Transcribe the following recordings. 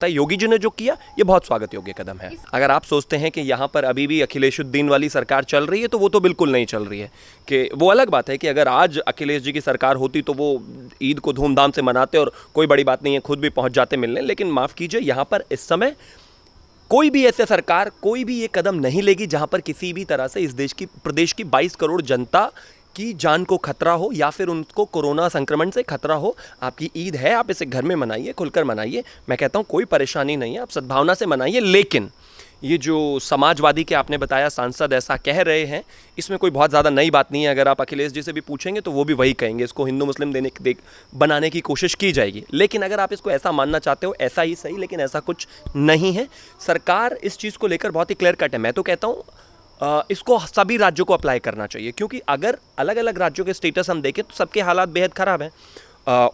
योगी जी ने जो किया ये बहुत स्वागत योग्य कदम है। अगर आप सोचते हैं कि यहाँ पर अभी भी अखिलेशुद्दीन वाली सरकार चल रही है तो वो तो बिल्कुल नहीं चल रही है। कि वो अलग बात है कि अगर आज अखिलेश जी की सरकार होती तो वो ईद को धूमधाम से मनाते और कोई बड़ी बात नहीं है, खुद भी पहुँच जाते मिलने। लेकिन माफ़ कीजिए, यहाँ पर इस समय कोई भी ऐसे सरकार कोई भी ये कदम नहीं लेगी जहाँ पर किसी भी तरह से इस प्रदेश की 22 करोड़ जनता की जान को खतरा हो या फिर उनको कोरोना संक्रमण से खतरा हो। आपकी ईद है, आप इसे घर में मनाइए, खुलकर मनाइए। मैं कहता हूँ कोई परेशानी नहीं है, आप सद्भावना से मनाइए। लेकिन ये जो समाजवादी के आपने बताया सांसद ऐसा कह रहे हैं, इसमें कोई बहुत ज़्यादा नई बात नहीं है। अगर आप अखिलेश जी से भी पूछेंगे तो वो भी वही कहेंगे, इसको हिंदू मुस्लिम बनाने की कोशिश की जाएगी। लेकिन अगर आप इसको ऐसा मानना चाहते हो, ऐसा ही सही, लेकिन ऐसा कुछ नहीं है। सरकार इस चीज़ को लेकर बहुत ही क्लियर कट है। मैं तो कहता हूँ इसको सभी राज्यों को अप्लाई करना चाहिए, क्योंकि अगर अलग अलग राज्यों के स्टेटस हम देखें तो सबके हालात बेहद ख़राब हैं।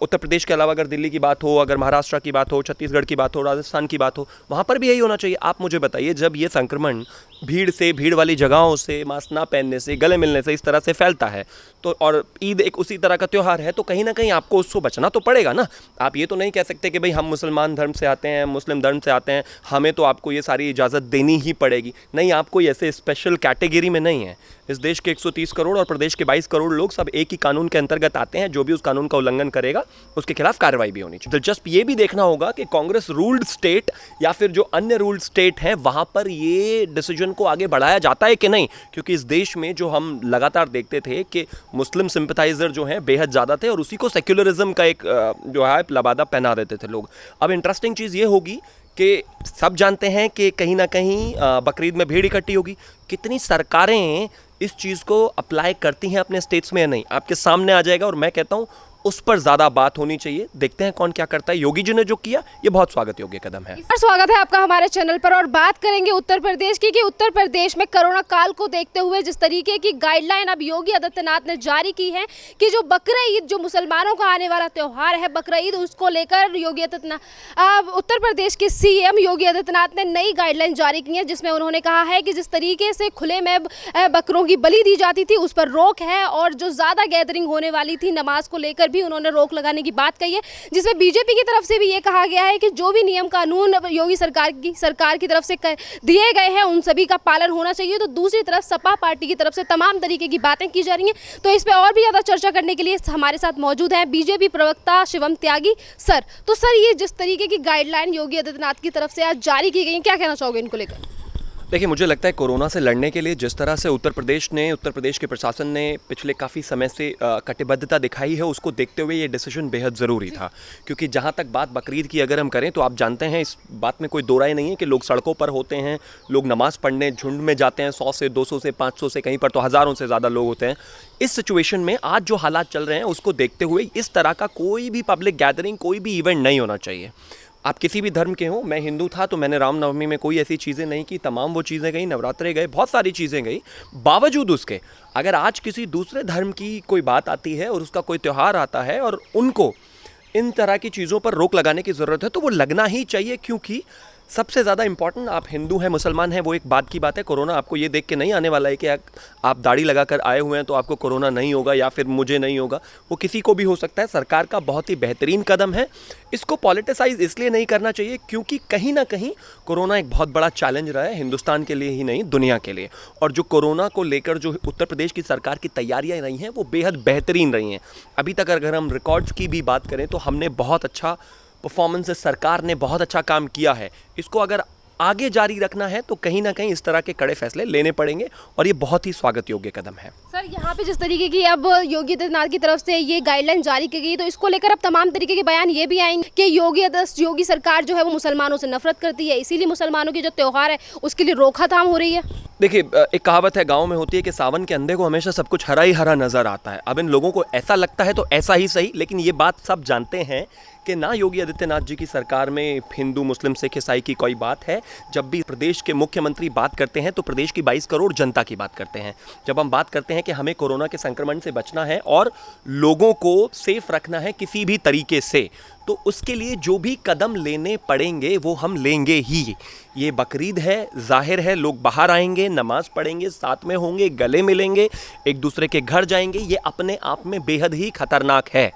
उत्तर प्रदेश के अलावा अगर दिल्ली की बात हो, अगर महाराष्ट्र की बात हो, छत्तीसगढ़ की बात हो, राजस्थान की बात हो, वहाँ पर भी यही होना चाहिए। आप मुझे बताइए, जब ये संक्रमण भीड़ वाली जगहों से, मास्क ना पहनने से, गले मिलने से इस तरह से फैलता है तो, और ईद एक उसी तरह का त्यौहार है, तो कहीं ना कहीं आपको उसको बचना तो पड़ेगा ना। आप ये तो नहीं कह सकते कि भाई हम मुसलमान धर्म से आते हैं, मुस्लिम धर्म से आते हैं, हमें तो आपको ये सारी इजाज़त देनी ही पड़ेगी। नहीं, आप कोई ऐसे स्पेशल कैटेगरी में नहीं है। इस देश के 130 करोड़ और प्रदेश के 22 करोड़ लोग सब एक ही कानून के अंतर्गत आते हैं। जो भी उस कानून का उल्लंघन करेगा उसके खिलाफ कार्रवाई भी होनी चाहिए। दिलचस्प ये भी देखना होगा कि कांग्रेस रूल्ड स्टेट या फिर जो अन्य रूल्ड स्टेट हैं वहाँ पर ये डिसीजन को आगे बढ़ाया जाता है कि नहीं, क्योंकि इस देश में जो हम लगातार देखते थे कि मुस्लिम सिंपथाइजर जो हैं बेहद ज़्यादा थे और उसी को सेक्युलरिज्म का एक जो है लबादा पहना देते थे लोग। अब इंटरेस्टिंग चीज़ ये होगी कि सब जानते हैं कि कहीं ना कहीं बकरीद में भीड़ इकट्ठी होगी। कितनी सरकारें इस चीज़ को अप्लाई करती हैं अपने स्टेट्स में या नहीं, आपके सामने आ जाएगा। और मैं कहता हूँ उस पर ज़्यादा बात होनी चाहिए। देखते हैं कौन क्या करता है। योगी जी ने जो किया ये बहुत स्वागत योग्य कदम है। स्वागत है आपका हमारे चैनल पर। और बात करेंगे उत्तर प्रदेश की कि उत्तर प्रदेश में कोरोना काल को देखते हुए जिस तरीके की गाइडलाइन अब योगी आदित्यनाथ ने जारी की है कि जो बकरा ईद, जो मुसलमानों का आने वाला त्यौहार है बकरा ईद, उसको लेकर योगी आदित्यनाथ, उत्तर प्रदेश के सीएम योगी आदित्यनाथ ने नई गाइडलाइन जारी की है, जिसमें उन्होंने कहा है कि जिस तरीके से खुले में बकरों की बलि दी जाती थी उस पर रोक है, और जो ज़्यादा गैदरिंग होने वाली थी नमाज को लेकर भी उन्होंने रोक लगाने की बात कही है। जिसमें बीजेपी की तरफ से भी ये कहा गया है कि जो भी नियम कानून योगी सरकार की तरफ से दिए गए हैं उन सभी का पालन होना चाहिए। तो दूसरी तरफ सपा पार्टी की तरफ से तमाम तरीके की बातें की जा रही हैं। तो इस पे और भी ज़्यादा चर्चा करने के लिए हमारे साथ मौजूद हैं बीजेपी प्रवक्ता शिवम त्यागी सर। तो सर, ये जिस तरीके की गाइडलाइन योगी आदित्यनाथ की तरफ से आज जारी की गई, क्या कहना चाहोगे इनको लेकर? देखिए, मुझे लगता है कोरोना से लड़ने के लिए जिस तरह से उत्तर प्रदेश के प्रशासन ने पिछले काफ़ी समय से कटिबद्धता दिखाई है, उसको देखते हुए ये डिसीजन बेहद ज़रूरी था। क्योंकि जहाँ तक बात बकरीद की अगर हम करें तो आप जानते हैं, इस बात में कोई दो राय नहीं है कि लोग सड़कों पर होते हैं, लोग नमाज़ पढ़ने झुंड में जाते हैं, 100 से 200 से 500 से, कहीं पर तो हज़ारों से ज़्यादा लोग होते हैं। इस सिचुएशन में आज जो हालात चल रहे हैं उसको देखते हुए इस तरह का कोई भी पब्लिक गैदरिंग, कोई भी इवेंट नहीं होना चाहिए। आप किसी भी धर्म के हों, मैं हिंदू था तो मैंने रामनवमी में कोई ऐसी चीज़ें नहीं की, तमाम वो चीज़ें गई, नवरात्रे गए, बहुत सारी चीज़ें गई। बावजूद उसके अगर आज किसी दूसरे धर्म की कोई बात आती है और उसका कोई त्यौहार आता है और उनको इन तरह की चीज़ों पर रोक लगाने की ज़रूरत है तो वो लगना ही चाहिए। क्योंकि सबसे ज़्यादा इंपॉर्टेंट, आप हिंदू हैं, मुसलमान हैं, वो एक बात की बात है। कोरोना आपको ये देख के नहीं आने वाला है कि आप दाढ़ी लगाकर आए हुए हैं तो आपको कोरोना नहीं होगा या फिर मुझे नहीं होगा। वो किसी को भी हो सकता है। सरकार का बहुत ही बेहतरीन कदम है। इसको पॉलिटिसाइज इसलिए नहीं करना चाहिए क्योंकि कहीं ना कहीं कोरोना एक बहुत बड़ा चैलेंज रहा है, हिंदुस्तान के लिए ही नहीं, दुनिया के लिए। और जो कोरोना को लेकर जो उत्तर प्रदेश की सरकार की तैयारियाँ रही हैं वो बेहद बेहतरीन रही हैं। अभी तक अगर हम रिकॉर्ड्स की भी बात करें तो हमने बहुत अच्छा परफॉर्मेंस है, सरकार ने बहुत अच्छा काम किया है। इसको अगर आगे जारी रखना है तो कहीं ना कहीं इस तरह के कड़े फैसले लेने पड़ेंगे और ये बहुत ही स्वागत योग्य कदम है। सर, यहाँ पे जिस तरीके की अब योगी आदित्यनाथ की तरफ से ये गाइडलाइन जारी की गई तो इसको लेकर अब तमाम तरीके के बयान ये भी आएंगे कि योगी सरकार जो है वो मुसलमानों से नफरत करती है, इसीलिए मुसलमानों की जो त्यौहार है उसके लिए रोकथाम हो रही है। देखिए, एक कहावत है गांव में होती है कि सावन के अंधे को हमेशा सब कुछ हरा ही हरा नजर आता है। अब इन लोगों को ऐसा लगता है तो ऐसा ही सही, लेकिन ये बात सब जानते हैं कि ना योगी आदित्यनाथ जी की सरकार में हिंदू मुस्लिम सिख ईसाई की कोई बात है। जब भी प्रदेश के मुख्यमंत्री बात करते हैं तो प्रदेश की 22 करोड़ जनता की बात करते हैं। जब हम बात करते हैं कि हमें कोरोना के संक्रमण से बचना है और लोगों को सेफ रखना है किसी भी तरीके से, तो उसके लिए जो भी कदम लेने पड़ेंगे वो हम लेंगे ही। ये बकरीद है, जाहिर है लोग बाहर आएंगे, नमाज पढ़ेंगे, साथ में होंगे, गले मिलेंगे, एक दूसरे के घर जाएंगे, ये अपने आप में बेहद ही खतरनाक है।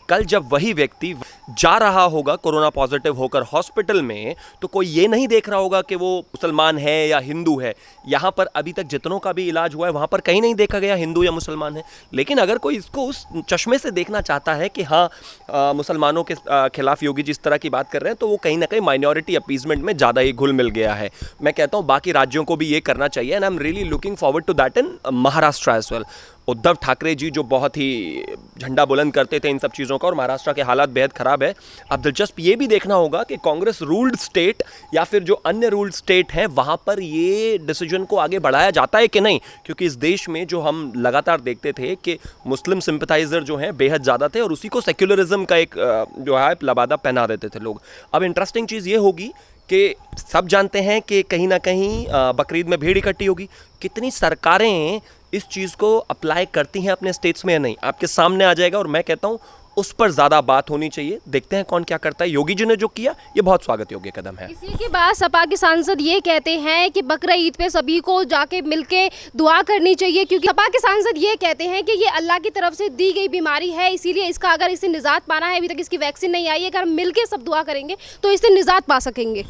कल जब वही व्यक्ति जा रहा होगा कोरोना पॉजिटिव होकर हॉस्पिटल में, तो कोई ये नहीं देख रहा होगा कि वो मुसलमान है या हिंदू है। यहाँ पर अभी तक जितनों का भी इलाज हुआ है वहाँ पर कहीं नहीं देखा गया हिंदू या मुसलमान है। लेकिन अगर कोई इसको उस चश्मे से देखना चाहता है कि हाँ मुसलमानों के खिलाफ योगी जिस तरह की बात कर रहे हैं, तो वो कहीं ना कहीं माइनॉरिटी अपीजमेंट में ज़्यादा ही घुल मिल गया है। मैं कहता हूँ बाकी राज्यों को भी ये करना चाहिए, and I am really looking forward to that in Maharashtra as well. Uddhav Thackeray ji जो बहुत ही झंडा बुलंद करते थे इन सब चीज़ों का, और महाराष्ट्र के हालात बेहद ख़राब है। अब दिलचस्प ये भी देखना होगा कि कांग्रेस रूल्ड स्टेट या फिर जो अन्य रूल्ड स्टेट हैं वहाँ पर ये डिसीजन को आगे बढ़ाया जाता है कि नहीं, क्योंकि इस देश में जो हम लगातार देखते थे कि मुस्लिम सिंपथाइज़र जो हैं बेहद ज़्यादा थे और उसी को सेक्युलरिज्म का एक जो है लबादा पहना देते थे लोग। अब इंटरेस्टिंग चीज़ ये होगी कि सब जानते हैं कि कहीं ना कहीं बकरीद में भीड़ इकट्ठी होगी। कितनी सरकारें इस चीज़ को अप्लाई करती हैं अपने स्टेट्स में या नहीं, आपके सामने आ जाएगा। और मैं कहता हूँ उस पर ज़्यादा बात होनी चाहिए। देखते हैं कौन क्या करता है। योगी जी ने जो किया ये बहुत स्वागत योग्य कदम है। इसी के बाद सपा के सांसद ये कहते हैं कि बकरा ईद पे सभी को जाके मिलके दुआ करनी चाहिए, क्योंकि सपा के सांसद ये कहते हैं कि ये अल्लाह की तरफ से दी गई बीमारी है, इसीलिए इसका अगर इसे निजात पाना है, अभी तक इसकी वैक्सीन नहीं आई है, अगर हम मिलके सब दुआ करेंगे तो इससे निजात पा सकेंगे।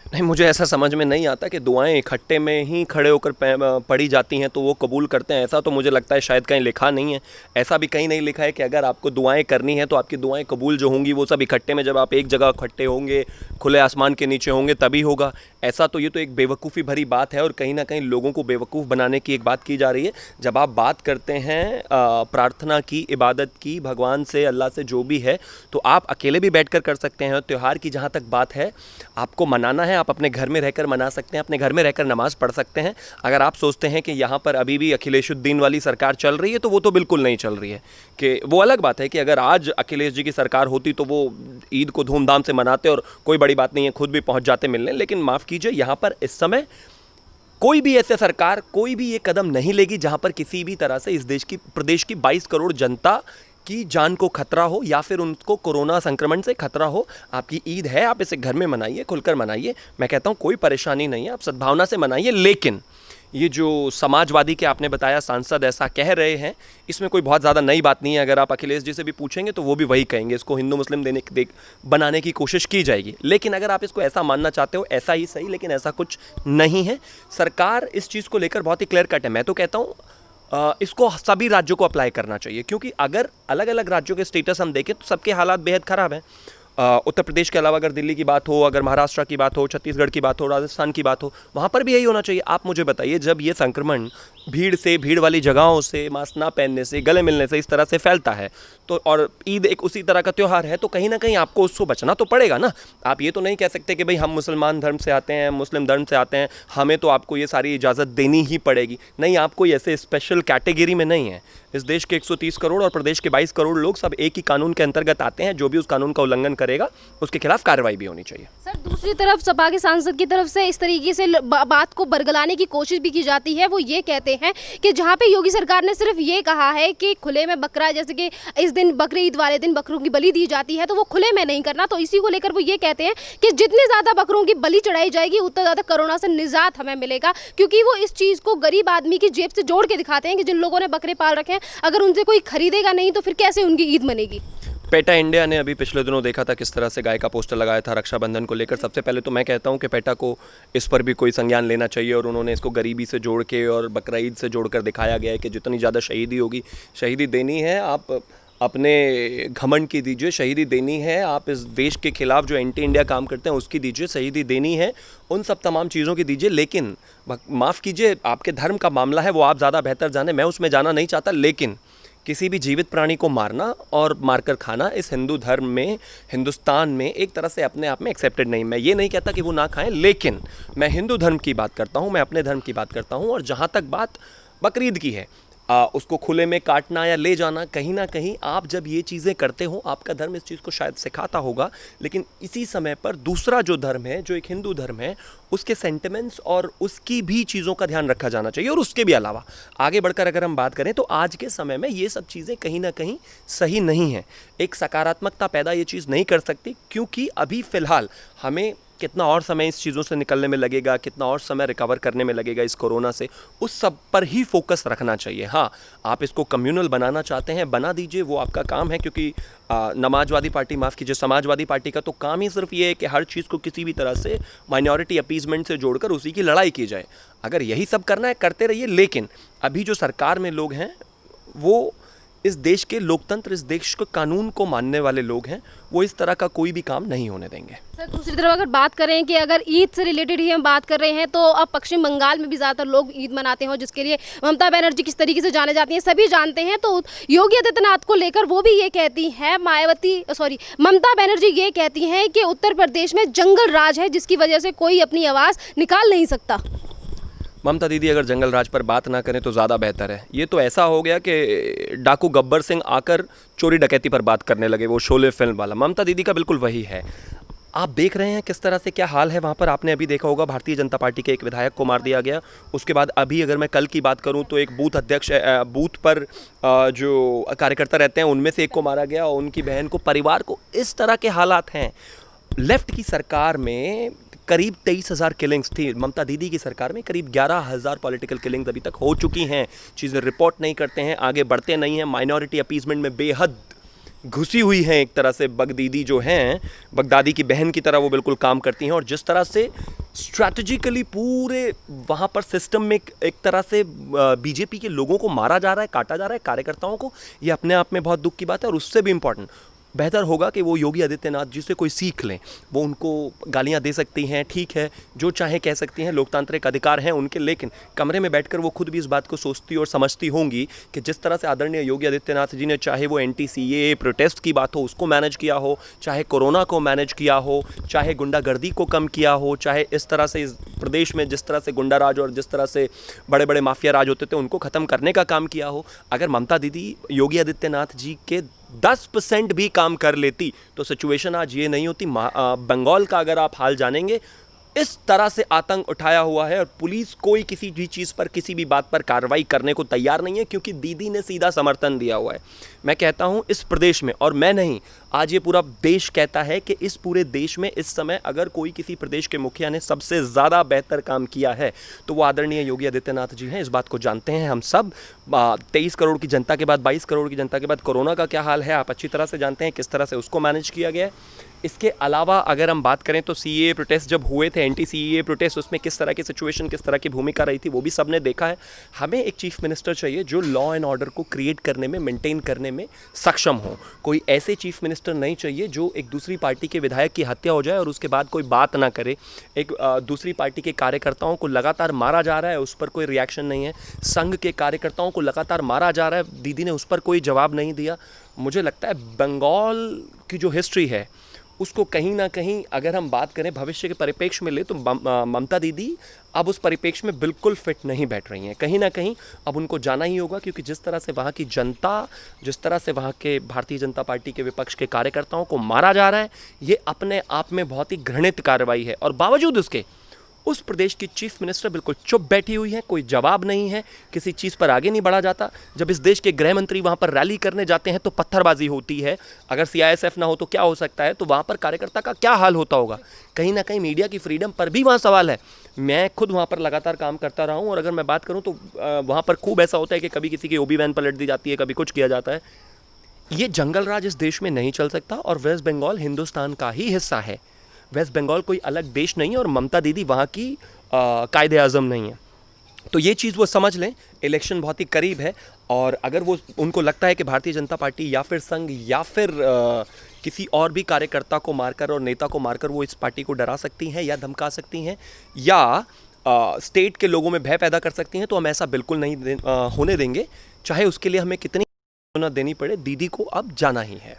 नहीं, मुझे ऐसा समझ में नहीं आता कि दुआएं इकट्ठे में ही खड़े होकर पढ़ी जाती हैं तो वो कबूल करते हैं। ऐसा तो मुझे लगता है शायद कहीं लिखा नहीं है। ऐसा भी कहीं नहीं लिखा है कि अगर आपको दुआएं करनी है तो आपकी दुआएं कबूल जो होंगी वो सब इकट्ठे में, जब आप एक जगह इकट्ठे होंगे खुले आसमान के नीचे होंगे तभी होगा। ऐसा तो ये तो एक बेवकूफ़ी भरी बात है और कहीं ना कहीं लोगों को बेवकूफ़ बनाने की एक बात की जा रही है। जब आप बात करते हैं प्रार्थना की, इबादत की, भगवान से, अल्लाह से जो भी है, तो आप अकेले भी बैठ कर सकते हैं। त्यौहार की जहाँ तक बात है, आपको मनाना है, आप अपने घर में रहकर मना सकते हैं, अपने घर में रहकर नमाज़ पढ़ सकते हैं। अगर आप सोचते हैं कि यहाँ पर अभी भी अखिलेशुद्दीन वाली सरकार चल रही है तो वो तो बिल्कुल नहीं चल रही है। कि वो अलग बात है कि अगर आज अखिलेश जी की सरकार होती तो वो ईद को धूमधाम से मनाते और कोई बड़ी बात नहीं है, खुद भी पहुँच जाते मिलने। लेकिन माफ़ कीजिए, यहाँ पर इस समय कोई भी ऐसे सरकार कोई भी ये कदम नहीं लेगी जहाँ पर किसी भी तरह से इस प्रदेश की 22 करोड़ जनता की जान को खतरा हो या फिर उनको कोरोना संक्रमण से खतरा हो। आपकी ईद है, आप इसे घर में मनाइए, खुलकर मनाइए। मैं कहता हूँ कोई परेशानी नहीं है, आप सद्भावना से मनाइए। लेकिन ये जो समाजवादी के आपने बताया सांसद ऐसा कह रहे हैं, इसमें कोई बहुत ज़्यादा नई बात नहीं है। अगर आप अखिलेश जी से भी पूछेंगे तो वो भी वही कहेंगे, इसको हिंदू मुस्लिम बनाने की कोशिश की जाएगी। लेकिन अगर आप इसको ऐसा मानना चाहते हो, ऐसा ही सही, लेकिन ऐसा कुछ नहीं है। सरकार इस चीज़ को लेकर बहुत ही क्लियर कट है। मैं तो कहता हूँ इसको सभी राज्यों को अप्लाई करना चाहिए, क्योंकि अगर अलग अलग राज्यों के स्टेटस हम देखें तो सबके हालात बेहद ख़राब हैं। उत्तर प्रदेश के अलावा अगर दिल्ली की बात हो, अगर महाराष्ट्र की बात हो, छत्तीसगढ़ की बात हो, राजस्थान की बात हो, वहाँ पर भी यही होना चाहिए। आप मुझे बताइए, जब ये संक्रमण भीड़ वाली जगहों से, मास्क ना पहनने से, गले मिलने से इस तरह से फैलता है, तो और ईद एक उसी तरह का त्यौहार है, तो कहीं ना कहीं आपको उससे बचना तो पड़ेगा ना। आप ये तो नहीं कह सकते कि भाई हम मुसलमान धर्म से आते हैं, मुस्लिम धर्म से आते हैं, हमें तो आपको ये सारी इजाज़त देनी ही पड़ेगी। नहीं, आप कोई ऐसे स्पेशल कैटेगरी में नहीं है। इस देश के 130 करोड़ और प्रदेश के 22 करोड़ लोग सब एक ही कानून के अंतर्गत आते हैं। जो भी उस कानून का उल्लंघन करेगा उसके खिलाफ कार्रवाई भी होनी चाहिए। सर, दूसरी तरफ सपा के सांसद की तरफ से इस तरीके से बात को बरगलाने की कोशिश भी की जाती है। वो ये कहते हैं कि जहाँ पे योगी सरकार ने सिर्फ ये कहा है कि खुले में बकरा, जैसे कि इस दिन बकरी ईद वाले दिन बकरों की बलि दी जाती है, तो वो खुले में नहीं करना। तो इसी को लेकर वो ये कहते हैं कि जितनी ज़्यादा बकरों की बलि चढ़ाई जाएगी उतना ज़्यादा कोरोना से निजात हमें मिलेगा, क्योंकि वो इस चीज़ को गरीब आदमी की जेब से जोड़ के दिखाते हैं कि जिन लोगों ने बकरे पाल रखे हैं, अगर उनसे कोई खरीदेगा नहीं तो फिर कैसे उनकी ईद मनेगी। पेटा इंडिया ने अभी पिछले दिनों देखा था किस तरह से गाय का पोस्टर लगाया था रक्षाबंधन को लेकर। सबसे पहले तो मैं कहता हूं कि पेटा को इस पर भी कोई संज्ञान लेना चाहिए, और उन्होंने इसको गरीबी से जोड़ के और बकरा ईद से जोड़कर दिखाया गया है कि जितनी ज़्यादा शहीदी होगी, शहीदी देनी है, आप अपने घमंड की दीजिए, शहीदी देनी है, आप इस देश के खिलाफ जो एंटी इंडिया काम करते हैं उसकी दीजिए, शहीदी देनी है, उन सब तमाम चीज़ों की दीजिए। लेकिन माफ़ कीजिए, आपके धर्म का मामला है, वो आप ज़्यादा बेहतर जाने, मैं उसमें जाना नहीं चाहता। लेकिन किसी भी जीवित प्राणी को मारना और मारकर खाना इस हिंदू धर्म में, हिंदुस्तान में एक तरह से अपने आप में एक्सेप्टेड नहीं। मैं ये नहीं कहता कि वो ना खाएं, लेकिन मैं हिंदू धर्म की बात करता हूँ, मैं अपने धर्म की बात करता हूँ। और जहाँ तक बात बकरीद की है, उसको खुले में काटना या ले जाना, कहीं ना कहीं आप जब ये चीज़ें करते हो, आपका धर्म इस चीज़ को शायद सिखाता होगा। लेकिन इसी समय पर दूसरा जो धर्म है, जो एक हिंदू धर्म है, उसके सेंटिमेंट्स और उसकी भी चीज़ों का ध्यान रखा जाना चाहिए। और उसके भी अलावा आगे बढ़कर अगर हम बात करें तो आज के समय में ये सब चीज़ें कहीं ना कहीं सही नहीं हैं। एक सकारात्मकता पैदा ये चीज़ नहीं कर सकती, क्योंकि अभी फ़िलहाल हमें कितना और समय इस चीज़ों से निकलने में लगेगा, कितना और समय रिकवर करने में लगेगा इस कोरोना से, उस सब पर ही फोकस रखना चाहिए। हाँ, आप इसको कम्युनल बनाना चाहते हैं, बना दीजिए, वो आपका काम है, क्योंकि समाजवादी पार्टी, माफ़ कीजिए, समाजवादी पार्टी का तो काम ही सिर्फ ये है कि हर चीज़ को किसी भी तरह से माइनॉरिटी अपीजमेंट से जोड़कर उसी की लड़ाई की जाए। अगर यही सब करना है करते रहिए, लेकिन अभी जो सरकार में लोग हैं वो इस देश के लोकतंत्र, इस देश के कानून को मानने वाले लोग हैं, वो इस तरह का कोई भी काम नहीं होने देंगे। सर, दूसरी तरफ अगर बात करें कि अगर ईद से रिलेटेड ही हम बात कर रहे हैं, तो अब पश्चिम बंगाल में भी ज़्यादातर लोग ईद मनाते हैं, जिसके लिए ममता बनर्जी किस तरीके से जाने जाती हैं सभी जानते हैं। तो योगी आदित्यनाथ को लेकर वो भी ये कहती हैं, ममता बनर्जी ये कहती हैं कि उत्तर प्रदेश में जंगल राज है, जिसकी वजह से कोई अपनी आवाज़ निकाल नहीं सकता। ममता दीदी अगर जंगल राज पर बात ना करें तो ज़्यादा बेहतर है। ये तो ऐसा हो गया कि डाकू गब्बर सिंह आकर चोरी डकैती पर बात करने लगे, वो शोले फिल्म वाला। ममता दीदी का बिल्कुल वही है। आप देख रहे हैं किस तरह से क्या हाल है वहाँ पर। आपने अभी देखा होगा भारतीय जनता पार्टी के एक विधायक को मार दिया गया। उसके बाद अभी अगर मैं कल की बात करूँ तो एक बूथ अध्यक्ष, बूथ पर जो कार्यकर्ता रहते हैं उनमें से एक को मारा गया, और उनकी बहन को, परिवार को। इस तरह के हालात हैं। लेफ्ट की सरकार में करीब 23,000 किलिंग्स थी, ममता दीदी की सरकार में करीब 11,000 पॉलिटिकल किलिंग्स अभी तक हो चुकी हैं। चीज़ें रिपोर्ट नहीं करते हैं, आगे बढ़ते नहीं हैं, माइनॉरिटी अपीजमेंट में बेहद घुसी हुई हैं। एक तरह से बगदीदी जो हैं, बगदादी की बहन की तरह वो बिल्कुल काम करती हैं। और जिस तरह से स्ट्रैटेजिकली पूरे वहाँ पर सिस्टम में एक तरह से बीजेपी के लोगों को मारा जा रहा है, काटा जा रहा है, कार्यकर्ताओं को, ये अपने आप में बहुत दुख की बात है। और उससे भी इम्पॉर्टेंट, बेहतर होगा कि वो योगी आदित्यनाथ जी से कोई सीख लें। वो उनको गालियां दे सकती हैं, ठीक है, जो चाहे कह सकती हैं, लोकतांत्रिक अधिकार हैं उनके, लेकिन कमरे में बैठकर वो खुद भी इस बात को सोचती और समझती होंगी कि जिस तरह से आदरणीय योगी आदित्यनाथ जी ने, चाहे वो NTCA प्रोटेस्ट की बात हो उसको मैनेज किया हो, चाहे कोरोना को मैनेज किया हो, चाहे गुंडागर्दी को कम किया हो, चाहे इस तरह से इस प्रदेश में जिस तरह से गुंडा राज और जिस तरह से बड़े बड़े माफिया राज होते थे उनको ख़त्म करने का काम किया हो, अगर ममता दीदी योगी आदित्यनाथ जी के 10% भी काम कर लेती तो सिचुएशन आज ये नहीं होती। बंगाल का अगर आप हाल जानेंगे, इस तरह से आतंक उठाया हुआ है और पुलिस कोई किसी भी चीज़ पर, किसी भी बात पर कार्रवाई करने को तैयार नहीं है, क्योंकि दीदी ने सीधा समर्थन दिया हुआ है। मैं कहता हूँ इस प्रदेश में, और मैं नहीं, आज ये पूरा देश कहता है कि इस पूरे देश में इस समय अगर कोई किसी प्रदेश के मुखिया ने सबसे ज़्यादा बेहतर काम किया है तो वो आदरणीय योगी आदित्यनाथ जी हैं। इस बात को जानते हैं हम सब। 23 करोड़ की जनता के बाद, 22 करोड़ की जनता के बाद कोरोना का क्या हाल है आप अच्छी तरह से जानते हैं, किस तरह से उसको मैनेज किया गया है। इसके अलावा अगर हम बात करें तो CAA प्रोटेस्ट जब हुए थे, NTCA प्रोटेस्ट, उसमें किस तरह की सिचुएशन, किस तरह की भूमिका रही थी, वो भी सबने देखा है। हमें एक चीफ मिनिस्टर चाहिए जो लॉ एंड ऑर्डर को क्रिएट करने में, मेंटेन करने में सक्षम हो। कोई ऐसे चीफ मिनिस्टर नहीं चाहिए जो एक दूसरी पार्टी के विधायक की हत्या हो जाए और उसके बाद कोई बात ना करे। एक दूसरी पार्टी के कार्यकर्ताओं को लगातार मारा जा रहा है, उस पर कोई रिएक्शन नहीं है। संघ के कार्यकर्ताओं को लगातार मारा जा रहा है, दीदी ने उस पर कोई जवाब नहीं दिया। मुझे लगता है बंगाल की जो हिस्ट्री है उसको कहीं ना कहीं अगर हम बात करें भविष्य के परिप्रेक्ष्य में ले तो ममता दीदी अब उस परिप्रेक्ष्य में बिल्कुल फिट नहीं बैठ रही हैं। कहीं ना कहीं अब उनको जाना ही होगा, क्योंकि जिस तरह से वहाँ की जनता, जिस तरह से वहाँ के भारतीय जनता पार्टी के विपक्ष के कार्यकर्ताओं को मारा जा रहा है, ये अपने आप में बहुत ही घृणित कार्रवाई है। और बावजूद उसके उस प्रदेश की चीफ मिनिस्टर बिल्कुल चुप बैठी हुई है, कोई जवाब नहीं है, किसी चीज़ पर आगे नहीं बढ़ा जाता। जब इस देश के गृह मंत्री वहाँ पर रैली करने जाते हैं तो पत्थरबाजी होती है। अगर CISF ना हो तो क्या हो सकता है, तो वहाँ पर कार्यकर्ता का क्या हाल होता होगा। कहीं ना कहीं मीडिया की फ्रीडम पर भी वहाँ सवाल है। मैं खुद वहाँ पर लगातार काम करता रहा हूँ और अगर मैं बात करूँ तो वहाँ पर खूब ऐसा होता है कि कभी किसी की OB वैन पलट दी जाती है, कभी कुछ किया जाता है। ये जंगल राज इस देश में नहीं चल सकता और वेस्ट बंगाल हिंदुस्तान का ही हिस्सा है। वेस्ट बंगाल कोई अलग देश नहीं है और ममता दीदी वहाँ की कायदे आज़म नहीं है। तो ये चीज़ वो समझ लें। इलेक्शन बहुत ही करीब है और अगर वो, उनको लगता है कि भारतीय जनता पार्टी या फिर संघ या फिर किसी और भी कार्यकर्ता को मारकर और नेता को मारकर वो इस पार्टी को डरा सकती हैं या धमका सकती हैं या स्टेट के लोगों में भय पैदा कर सकती हैं, तो हम ऐसा बिल्कुल नहीं होने देंगे। चाहे उसके लिए हमें कितनी देनी पड़े, दीदी को अब जाना ही है।